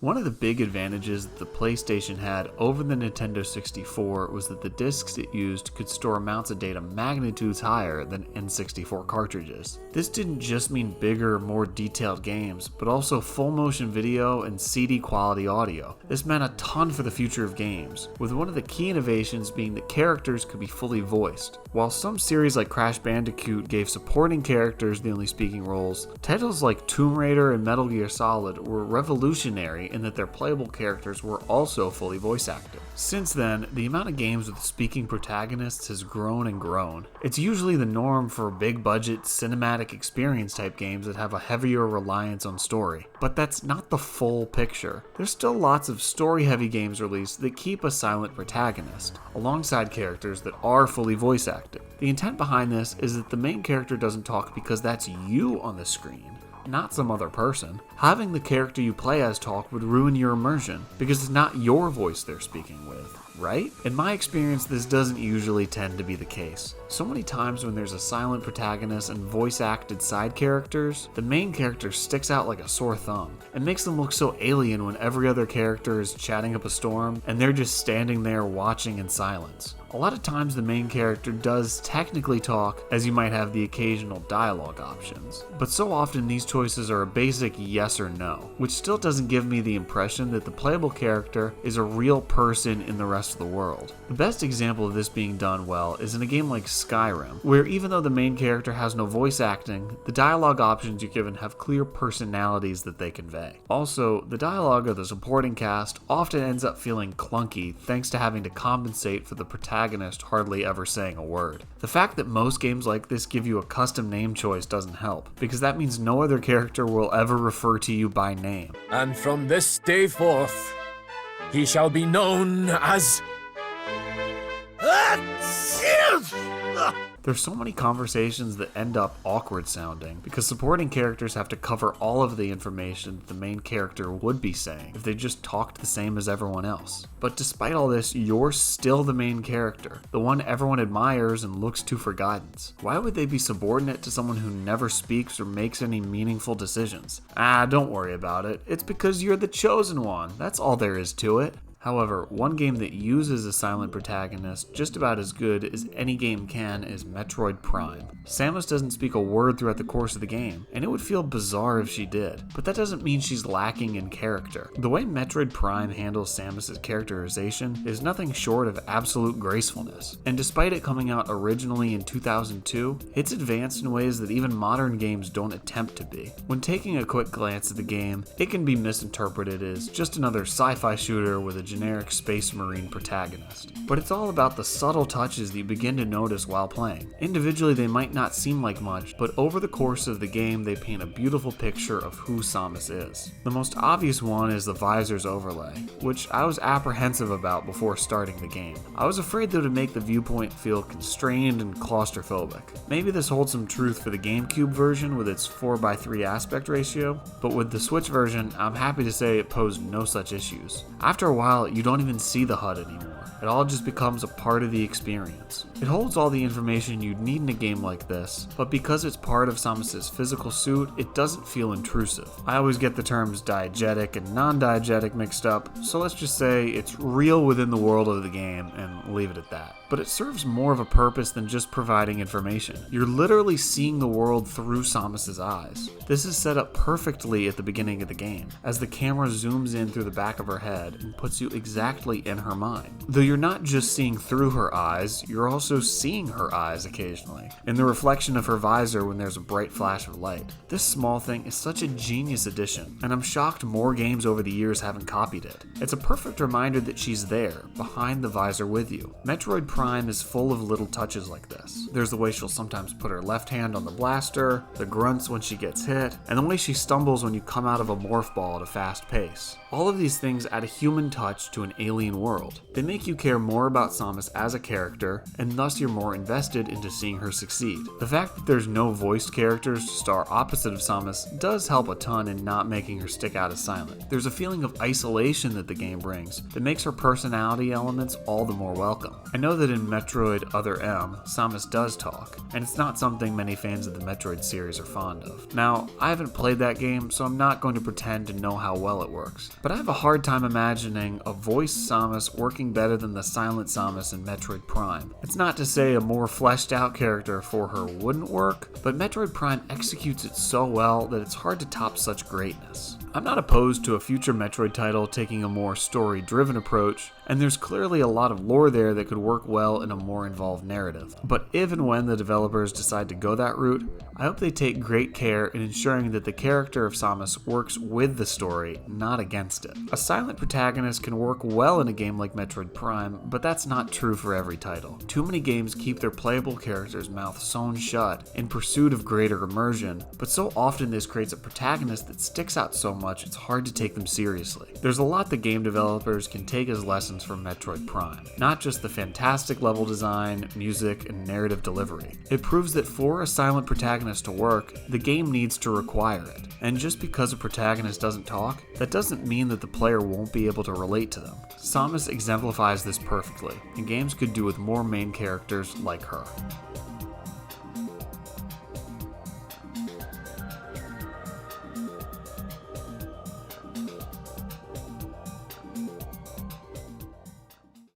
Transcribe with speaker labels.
Speaker 1: One of the big advantages that the PlayStation had over the Nintendo 64 was that the discs it used could store amounts of data magnitudes higher than N64 cartridges. This didn't just mean bigger, more detailed games, but also full motion video and CD quality audio. This meant a ton for the future of games, with one of the key innovations being that characters could be fully voiced. While some series like Crash Bandicoot gave supporting characters the only speaking roles, titles like Tomb Raider and Metal Gear Solid were revolutionary in that their playable characters were also fully voice acted. Since then, the amount of games with speaking protagonists has grown and grown. It's usually the norm for big budget, cinematic experience type games that have a heavier reliance on story. But that's not the full picture. There's still lots of story heavy games released that keep a silent protagonist, alongside characters that are fully voice acted. The intent behind this is that the main character doesn't talk because that's you on the screen, not some other person. Having the character you play as talk would ruin your immersion, because it's not your voice they're speaking with, right? In my experience, this doesn't usually tend to be the case. So many times when there's a silent protagonist and voice-acted side characters, the main character sticks out like a sore thumb. It makes them look so alien when every other character is chatting up a storm, and they're just standing there watching in silence. A lot of times the main character does technically talk, as you might have the occasional dialogue options. But so often these choices are a basic yes or no, which still doesn't give me the impression that the playable character is a real person in the rest of the world. The best example of this being done well is in a game like Skyrim, where even though the main character has no voice acting, the dialogue options you're given have clear personalities that they convey. Also, the dialogue of the supporting cast often ends up feeling clunky thanks to having to compensate for the protagonist hardly ever saying a word. The fact that most games like this give you a custom name choice doesn't help, because that means no other character will ever refer to you by name.
Speaker 2: And from this day forth, he shall be known as...
Speaker 1: There's so many conversations that end up awkward sounding because supporting characters have to cover all of the information that the main character would be saying if they just talked the same as everyone else. But despite all this, you're still the main character, the one everyone admires and looks to for guidance. Why would they be subordinate to someone who never speaks or makes any meaningful decisions? Don't worry about it. It's because you're the chosen one. That's all there is to it. However, one game that uses a silent protagonist just about as good as any game can is Metroid Prime. Samus doesn't speak a word throughout the course of the game, and it would feel bizarre if she did, but that doesn't mean she's lacking in character. The way Metroid Prime handles Samus' characterization is nothing short of absolute gracefulness, and despite it coming out originally in 2002, it's advanced in ways that even modern games don't attempt to be. When taking a quick glance at the game, it can be misinterpreted as just another sci-fi shooter with a generic space marine protagonist. But it's all about the subtle touches that you begin to notice while playing. Individually they might not seem like much, but over the course of the game they paint a beautiful picture of who Samus is. The most obvious one is the visor's overlay, which I was apprehensive about before starting the game. I was afraid that it would make the viewpoint feel constrained and claustrophobic. Maybe this holds some truth for the GameCube version with its 4:3 aspect ratio, but with the Switch version, I'm happy to say it posed no such issues. After a while, you don't even see the HUD anymore. It all just becomes a part of the experience. It holds all the information you'd need in a game like this, but because it's part of Samus' physical suit, it doesn't feel intrusive. I always get the terms diegetic and non-diegetic mixed up, so let's just say it's real within the world of the game and leave it at that. But it serves more of a purpose than just providing information. You're literally seeing the world through Samus' eyes. This is set up perfectly at the beginning of the game, as the camera zooms in through the back of her head and puts you exactly in her mind. Though you're not just seeing through her eyes, you're also seeing her eyes occasionally, in the reflection of her visor when there's a bright flash of light. This small thing is such a genius addition, and I'm shocked more games over the years haven't copied it. It's a perfect reminder that she's there, behind the visor with you. Metroid Prime is full of little touches like this. There's the way she'll sometimes put her left hand on the blaster, the grunts when she gets hit, and the way she stumbles when you come out of a morph ball at a fast pace. All of these things add a human touch attached to an alien world. They make you care more about Samus as a character, and thus you're more invested into seeing her succeed. The fact that there's no voiced characters to star opposite of Samus does help a ton in not making her stick out as silent. There's a feeling of isolation that the game brings that makes her personality elements all the more welcome. I know that in Metroid Other M, Samus does talk, and it's not something many fans of the Metroid series are fond of. Now, I haven't played that game, so I'm not going to pretend to know how well it works, but I have a hard time imagining a voiced Samus working better than the silent Samus in Metroid Prime. It's not to say a more fleshed out character for her wouldn't work, but Metroid Prime executes it so well that it's hard to top such greatness. I'm not opposed to a future Metroid title taking a more story-driven approach, and there's clearly a lot of lore there that could work well in a more involved narrative. But if and when the developers decide to go that route, I hope they take great care in ensuring that the character of Samus works with the story, not against it. A silent protagonist can work well in a game like Metroid Prime, but that's not true for every title. Too many games keep their playable character's mouth sewn shut in pursuit of greater immersion, but so often this creates a protagonist that sticks out so much it's hard to take them seriously. There's a lot that game developers can take as lessons from Metroid Prime, not just the fantastic level design, music, and narrative delivery. It proves that for a silent protagonist to work, the game needs to require it. And just because a protagonist doesn't talk, that doesn't mean that the player won't be able to relate to them. Samus exemplifies this perfectly, and games could do with more main characters like her.